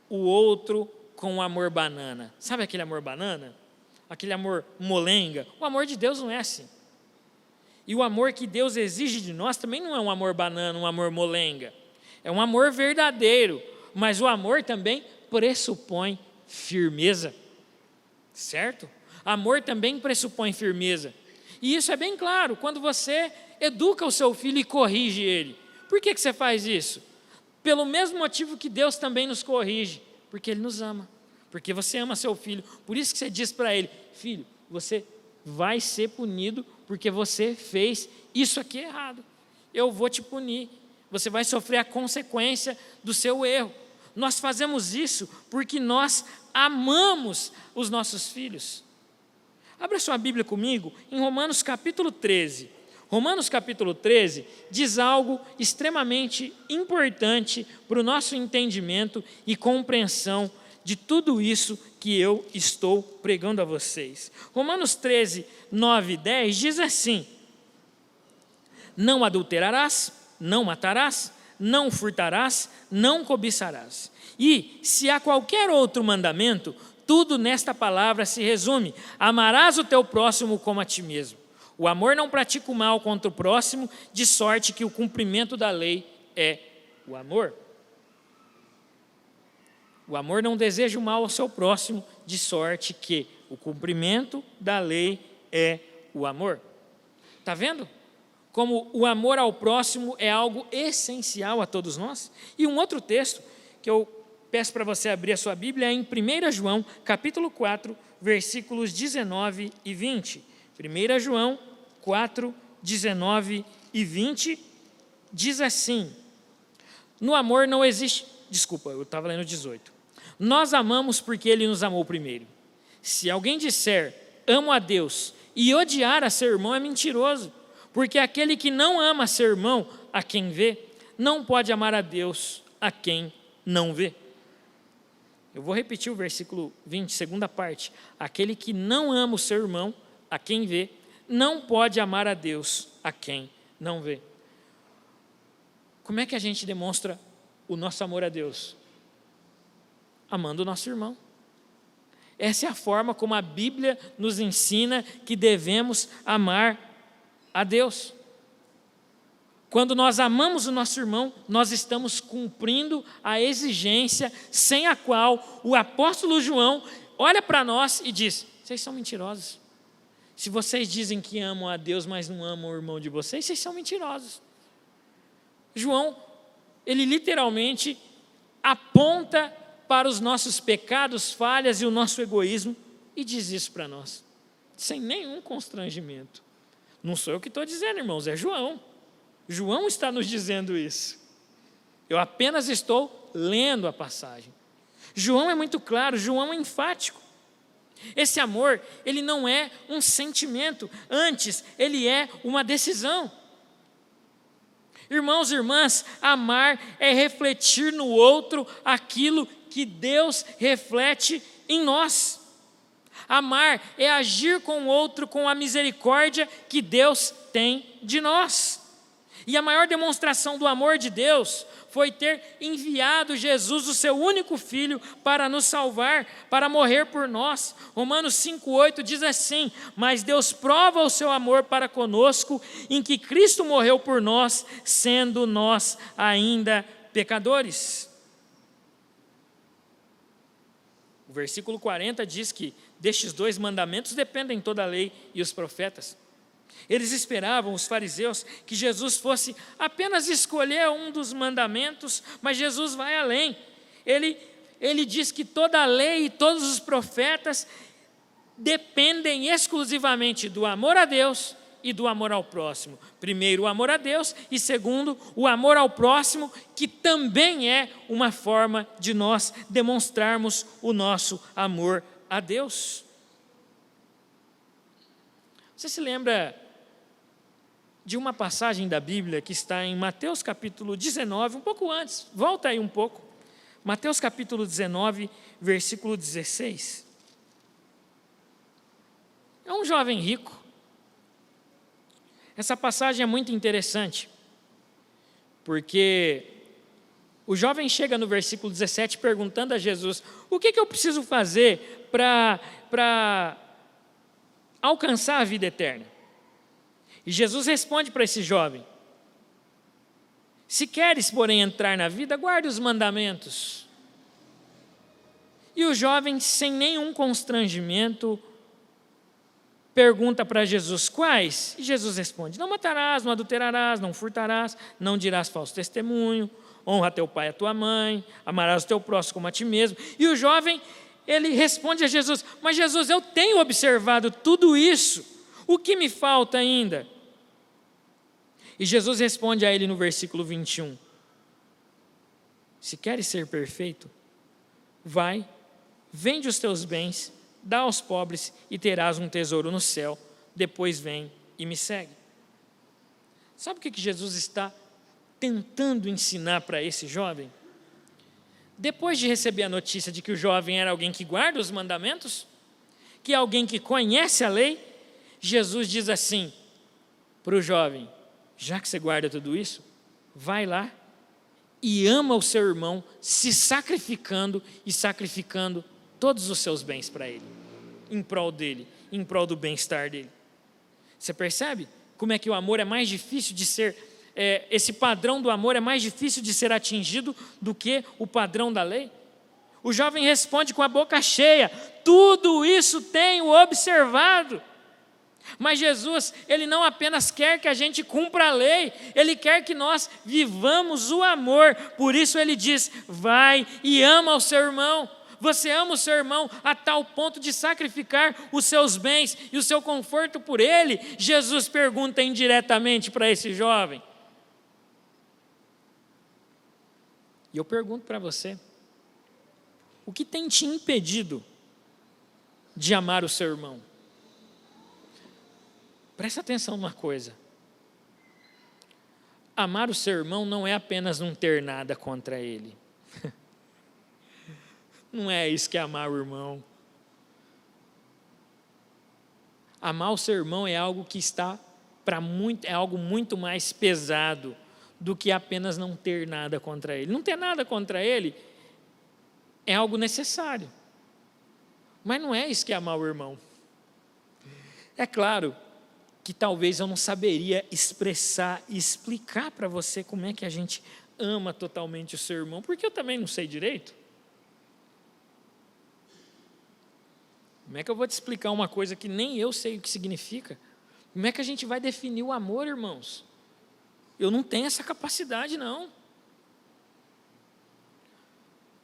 o outro com o amor banana. Sabe aquele amor banana? Aquele amor molenga? O amor de Deus não é assim. E o amor que Deus exige de nós também não é um amor banana, um amor molenga. É um amor verdadeiro, mas o amor também pressupõe firmeza. Certo? Amor também pressupõe firmeza. E isso é bem claro quando você educa o seu filho e corrige ele. Por que você faz isso? Pelo mesmo motivo que Deus também nos corrige, porque Ele nos ama, porque você ama seu filho. Por isso que você diz para ele: filho, você vai ser punido porque você fez isso aqui errado. Eu vou te punir, você vai sofrer a consequência do seu erro. Nós fazemos isso porque nós amamos os nossos filhos. Abra sua Bíblia comigo em Romanos capítulo 13. Romanos capítulo 13 diz algo extremamente importante para o nosso entendimento e compreensão de tudo isso que eu estou pregando a vocês. Romanos 13, 9 e 10 diz assim: não adulterarás, não matarás, não furtarás, não cobiçarás. E se há qualquer outro mandamento, tudo nesta palavra se resume: amarás o teu próximo como a ti mesmo. O amor não pratica o mal contra o próximo, de sorte que o cumprimento da lei é o amor. O amor não deseja o mal ao seu próximo, de sorte que o cumprimento da lei é o amor. Está vendo? Como o amor ao próximo é algo essencial a todos nós. E um outro texto que eu peço para você abrir a sua Bíblia é em 1 João, capítulo 4, versículos 19 e 20. 1 João 4, 19 e 20, diz assim: no amor não existe... Desculpa, eu estava lendo 18. Nós amamos porque Ele nos amou primeiro. Se alguém disser, amo a Deus, e odiar a seu irmão, é mentiroso. Porque aquele que não ama seu irmão, a quem vê, não pode amar a Deus, a quem não vê. Eu vou repetir o versículo 20, segunda parte. Aquele que não ama o seu irmão, a quem vê, não pode amar a Deus, a quem não vê. Como é que a gente demonstra o nosso amor a Deus? Amando o nosso irmão. Essa é a forma como a Bíblia nos ensina que devemos amar a Deus. Quando nós amamos o nosso irmão, nós estamos cumprindo a exigência sem a qual o apóstolo João olha para nós e diz: vocês são mentirosos. Se vocês dizem que amam a Deus, mas não amam o irmão de vocês, vocês são mentirosos. João, ele literalmente aponta para os nossos pecados, falhas e o nosso egoísmo e diz isso para nós, sem nenhum constrangimento. Não sou eu que estou dizendo, irmãos, é João. João está nos dizendo isso. Eu apenas estou lendo a passagem. João é muito claro, João é enfático. Esse amor, ele não é um sentimento, antes, ele é uma decisão. Irmãos e irmãs, amar é refletir no outro aquilo que Deus reflete em nós. Amar é agir com o outro com a misericórdia que Deus tem de nós. E a maior demonstração do amor de Deus foi ter enviado Jesus, o seu único Filho, para nos salvar, para morrer por nós. Romanos 5,8 diz assim: mas Deus prova o seu amor para conosco, em que Cristo morreu por nós, sendo nós ainda pecadores. O versículo 40 diz que destes 2 mandamentos dependem toda a lei e os profetas. Eles esperavam, os fariseus, que Jesus fosse apenas escolher um dos mandamentos, mas Jesus vai além. Ele diz que toda a lei e todos os profetas dependem exclusivamente do amor a Deus e do amor ao próximo. Primeiro, o amor a Deus, e segundo, o amor ao próximo, que também é uma forma de nós demonstrarmos o nosso amor a Deus. Você se lembra de uma passagem da Bíblia que está em Mateus capítulo 19, um pouco antes, volta aí um pouco, Mateus capítulo 19, versículo 16. É um jovem rico. Essa passagem é muito interessante, porque o jovem chega no versículo 17 perguntando a Jesus: o que eu preciso fazer para alcançar a vida eterna? E Jesus responde para esse jovem: se queres, porém, entrar na vida, guarde os mandamentos. E o jovem, sem nenhum constrangimento, pergunta para Jesus: quais? E Jesus responde: não matarás, não adulterarás, não furtarás, não dirás falso testemunho, honra teu pai e a tua mãe, amarás o teu próximo como a ti mesmo. E o jovem, ele responde a Jesus: mas Jesus, eu tenho observado tudo isso, o que me falta ainda? E Jesus responde a ele no versículo 21, se queres ser perfeito, vai, vende os teus bens, dá aos pobres e terás um tesouro no céu, depois vem e me segue. Sabe o que Jesus está tentando ensinar para esse jovem? Depois de receber a notícia de que o jovem era alguém que guarda os mandamentos, que é alguém que conhece a lei, Jesus diz assim para o jovem: já que você guarda tudo isso, vai lá e ama o seu irmão, se sacrificando e sacrificando todos os seus bens para ele, em prol dele, em prol do bem-estar dele. Você percebe como é que o amor é mais difícil de ser, esse padrão do amor é mais difícil de ser atingido do que o padrão da lei? O jovem responde com a boca cheia: tudo isso tenho observado. Mas Jesus, Ele não apenas quer que a gente cumpra a lei, Ele quer que nós vivamos o amor. Por isso Ele diz: vai e ama o seu irmão. Você ama o seu irmão a tal ponto de sacrificar os seus bens e o seu conforto por ele? Jesus pergunta indiretamente para esse jovem. E eu pergunto para você: o que tem te impedido de amar o seu irmão? Presta atenção numa coisa: amar o seu irmão não é apenas não ter nada contra ele. Não é isso que é amar o irmão. Amar o seu irmão é algo que é algo muito mais pesado do que apenas não ter nada contra ele. Não ter nada contra ele é algo necessário. Mas não é isso que é amar o irmão. É claro que talvez eu não saberia expressar e explicar para você como é que a gente ama totalmente o seu irmão, porque eu também não sei direito. Como é que eu vou te explicar uma coisa que nem eu sei o que significa? Como é que a gente vai definir o amor, irmãos? Eu não tenho essa capacidade, não.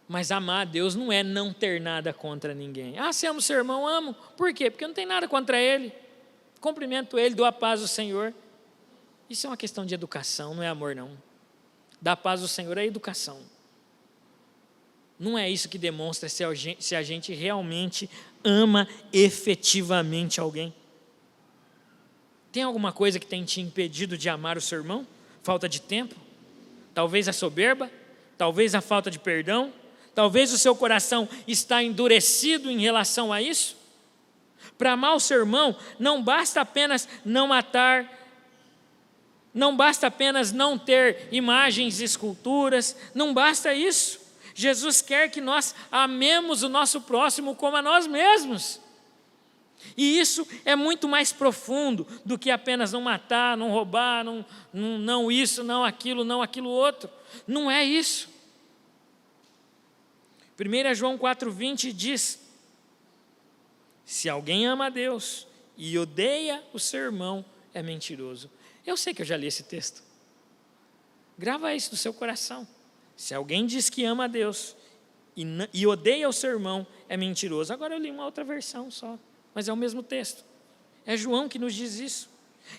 Mas amar a Deus não é não ter nada contra ninguém. Ah, você ama o seu irmão? Amo. Por quê? Porque eu não tenho nada contra ele. Cumprimento ele, dou a paz do Senhor. Isso é uma questão de educação, não é amor, não. Dar a paz do Senhor é educação. Não é isso que demonstra se a gente realmente ama efetivamente alguém. Tem alguma coisa que tem te impedido de amar o seu irmão? Falta de tempo? Talvez a soberba? Talvez a falta de perdão? Talvez o seu coração está endurecido em relação a isso? Para amar o seu irmão, não basta apenas não matar, não basta apenas não ter imagens e esculturas, não basta isso. Jesus quer que nós amemos o nosso próximo como a nós mesmos. E isso é muito mais profundo do que apenas não matar, não roubar, não isso, não aquilo outro. Não é isso. 1 João 4,20 diz: se alguém ama a Deus e odeia o seu irmão, é mentiroso. Eu sei que eu já li esse texto. Grava isso no seu coração. Se alguém diz que ama a Deus e odeia o seu irmão, é mentiroso. Agora eu li uma outra versão só, mas é o mesmo texto. É João que nos diz isso.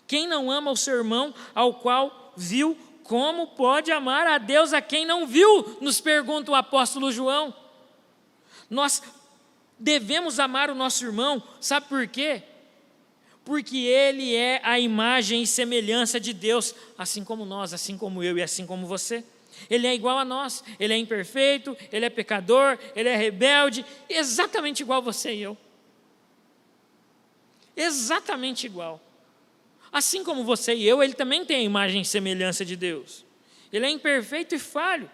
Quem não ama o seu irmão ao qual viu, como pode amar a Deus a quem não viu? Nos pergunta o apóstolo João. Nós devemos amar o nosso irmão, sabe por quê? Porque ele é a imagem e semelhança de Deus, assim como nós, assim como eu e assim como você. Ele é igual a nós, ele é imperfeito, ele é pecador, ele é rebelde, exatamente igual você e eu. Exatamente igual. Assim como você e eu, ele também tem a imagem e semelhança de Deus. Ele é imperfeito e falho.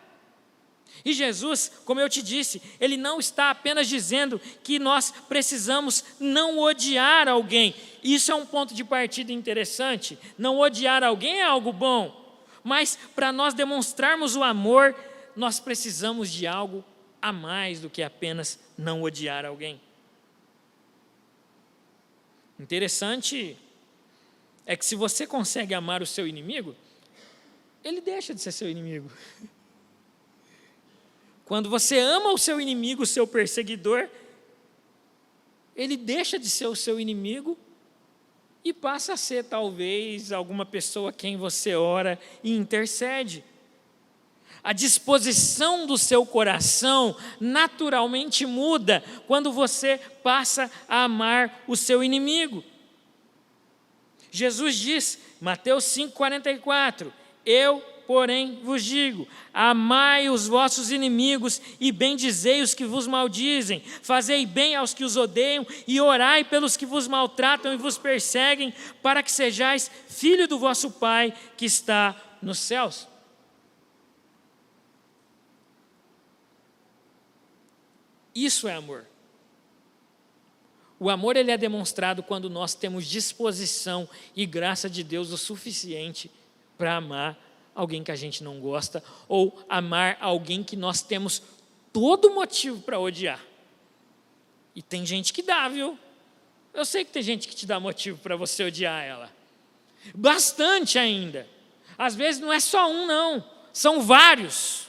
E Jesus, como eu te disse, ele não está apenas dizendo que nós precisamos não odiar alguém. Isso é um ponto de partida interessante. Não odiar alguém é algo bom. Mas para nós demonstrarmos o amor, nós precisamos de algo a mais do que apenas não odiar alguém. Interessante é que se você consegue amar o seu inimigo, ele deixa de ser seu inimigo. Quando você ama o seu inimigo, o seu perseguidor, ele deixa de ser o seu inimigo e passa a ser talvez alguma pessoa a quem você ora e intercede. A disposição do seu coração naturalmente muda quando você passa a amar o seu inimigo. Jesus diz, Mateus 5,44, eu, porém, vos digo, amai os vossos inimigos e bendizei os que vos maldizem, fazei bem aos que os odeiam e orai pelos que vos maltratam e vos perseguem, para que sejais filho do vosso Pai que está nos céus. Isso é amor. O amor ele é demonstrado quando nós temos disposição e graça de Deus o suficiente para amar alguém que a gente não gosta ou amar alguém que nós temos todo motivo para odiar. E tem gente que dá, viu? Eu sei que tem gente que te dá motivo para você odiar ela. Bastante ainda. Às vezes não é só um, não. São vários.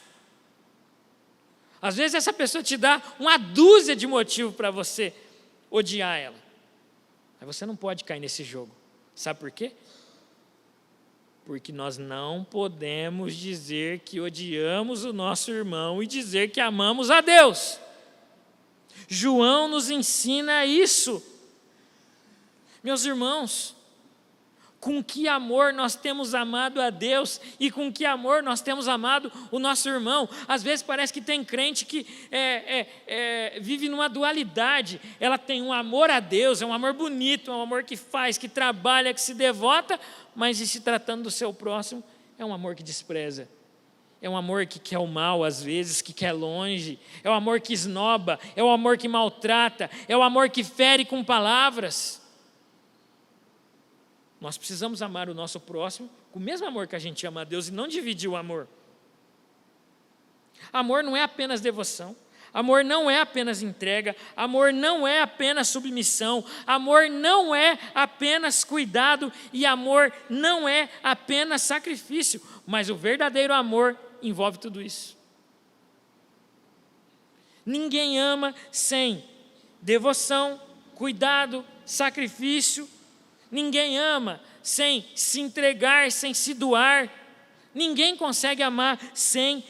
Às vezes essa pessoa te dá uma dúzia de motivos para você odiar ela. Mas você não pode cair nesse jogo. Sabe por quê? Porque nós não podemos dizer que odiamos o nosso irmão e dizer que amamos a Deus. João nos ensina isso. Meus irmãos, com que amor nós temos amado a Deus e com que amor nós temos amado o nosso irmão. Às vezes parece que tem crente que vive numa dualidade. Ela tem um amor a Deus, é um amor bonito, é um amor que faz, que trabalha, que se devota, mas e se tratando do seu próximo, é um amor que despreza. É um amor que quer o mal às vezes, que quer longe. É um amor que esnoba, é um amor que maltrata, é um amor que fere com palavras. Nós precisamos amar o nosso próximo com o mesmo amor que a gente ama a Deus e não dividir o amor. Amor não é apenas devoção, amor não é apenas entrega, amor não é apenas submissão, amor não é apenas cuidado e amor não é apenas sacrifício, mas o verdadeiro amor envolve tudo isso. Ninguém ama sem devoção, cuidado, sacrifício. Ninguém ama sem se entregar, sem se doar. Ninguém consegue amar sem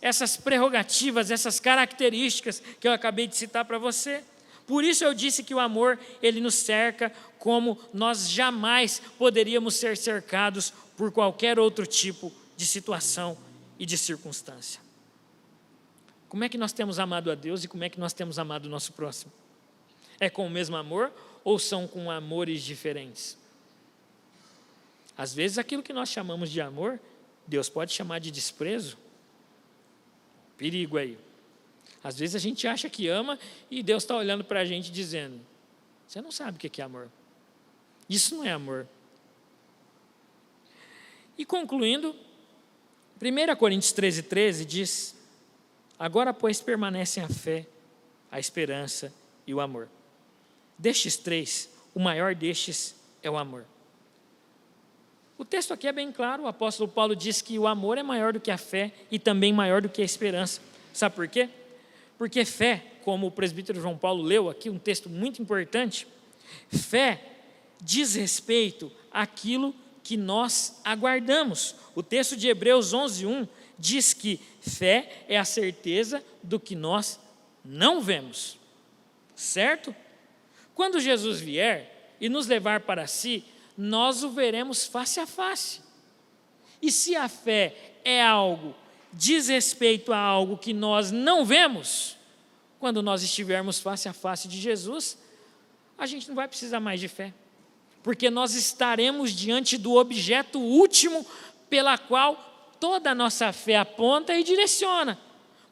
essas prerrogativas, essas características que eu acabei de citar para você. Por isso eu disse que o amor, ele nos cerca como nós jamais poderíamos ser cercados por qualquer outro tipo de situação e de circunstância. Como é que nós temos amado a Deus e como é que nós temos amado o nosso próximo? É com o mesmo amor ou são com amores diferentes? Às vezes aquilo que nós chamamos de amor, Deus pode chamar de desprezo. Perigo aí. Às vezes a gente acha que ama e Deus está olhando para a gente dizendo: você não sabe o que é amor. Isso não é amor. E concluindo, 1 Coríntios 13:13 diz: agora, pois, permanecem a fé, a esperança e o amor. Destes três, o maior destes é o amor. O texto aqui é bem claro, o apóstolo Paulo diz que o amor é maior do que a fé e também maior do que a esperança. Sabe por quê? Porque fé, como o presbítero João Paulo leu aqui, um texto muito importante, fé diz respeito àquilo que nós aguardamos. O texto de Hebreus 11:1 diz que fé é a certeza do que nós não vemos. Certo? Quando Jesus vier e nos levar para si, nós o veremos face a face. E se a fé é algo, diz respeito a algo que nós não vemos, quando nós estivermos face a face de Jesus, a gente não vai precisar mais de fé, porque nós estaremos diante do objeto último pela qual toda a nossa fé aponta e direciona.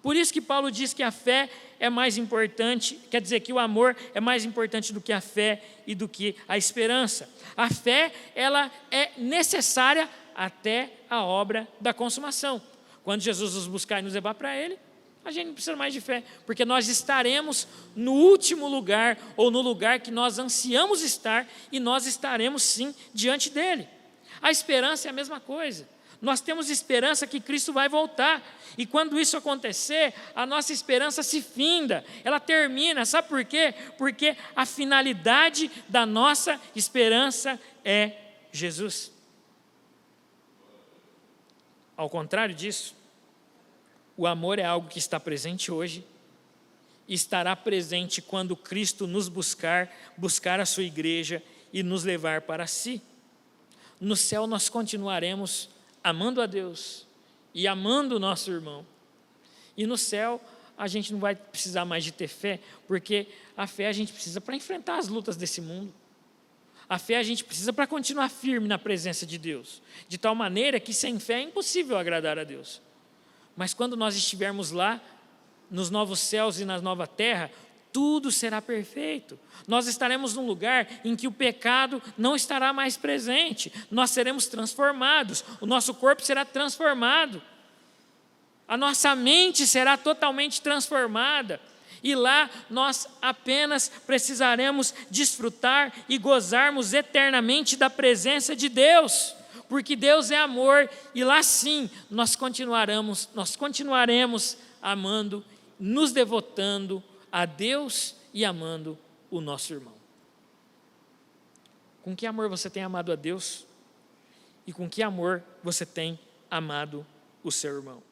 Por isso que Paulo diz que a fé é mais importante, quer dizer que o amor é mais importante do que a fé e do que a esperança. A fé, ela é necessária até a obra da consumação. Quando Jesus nos buscar e nos levar para Ele, a gente não precisa mais de fé, porque nós estaremos no último lugar, ou no lugar que nós ansiamos estar, e nós estaremos sim diante dEle. A esperança é a mesma coisa. Nós temos esperança que Cristo vai voltar, e quando isso acontecer, a nossa esperança se finda, ela termina. Sabe por quê? Porque a finalidade da nossa esperança é Jesus. Ao contrário disso, o amor é algo que está presente hoje e estará presente quando Cristo nos buscar a sua igreja e nos levar para si. No céu nós continuaremos amando a Deus e amando o nosso irmão. E no céu a gente não vai precisar mais de ter fé, porque a fé a gente precisa para enfrentar as lutas desse mundo. A fé a gente precisa para continuar firme na presença de Deus, de tal maneira que sem fé é impossível agradar a Deus. Mas quando nós estivermos lá, nos novos céus e na nova terra, tudo será perfeito. Nós estaremos num lugar em que o pecado não estará mais presente. Nós seremos transformados, o nosso corpo será transformado, a nossa mente será totalmente transformada. E lá nós apenas precisaremos desfrutar e gozarmos eternamente da presença de Deus, porque Deus é amor, e lá sim nós continuaremos amando, nos devotando a Deus e amando o nosso irmão. Com que amor você tem amado a Deus? E com que amor você tem amado o seu irmão?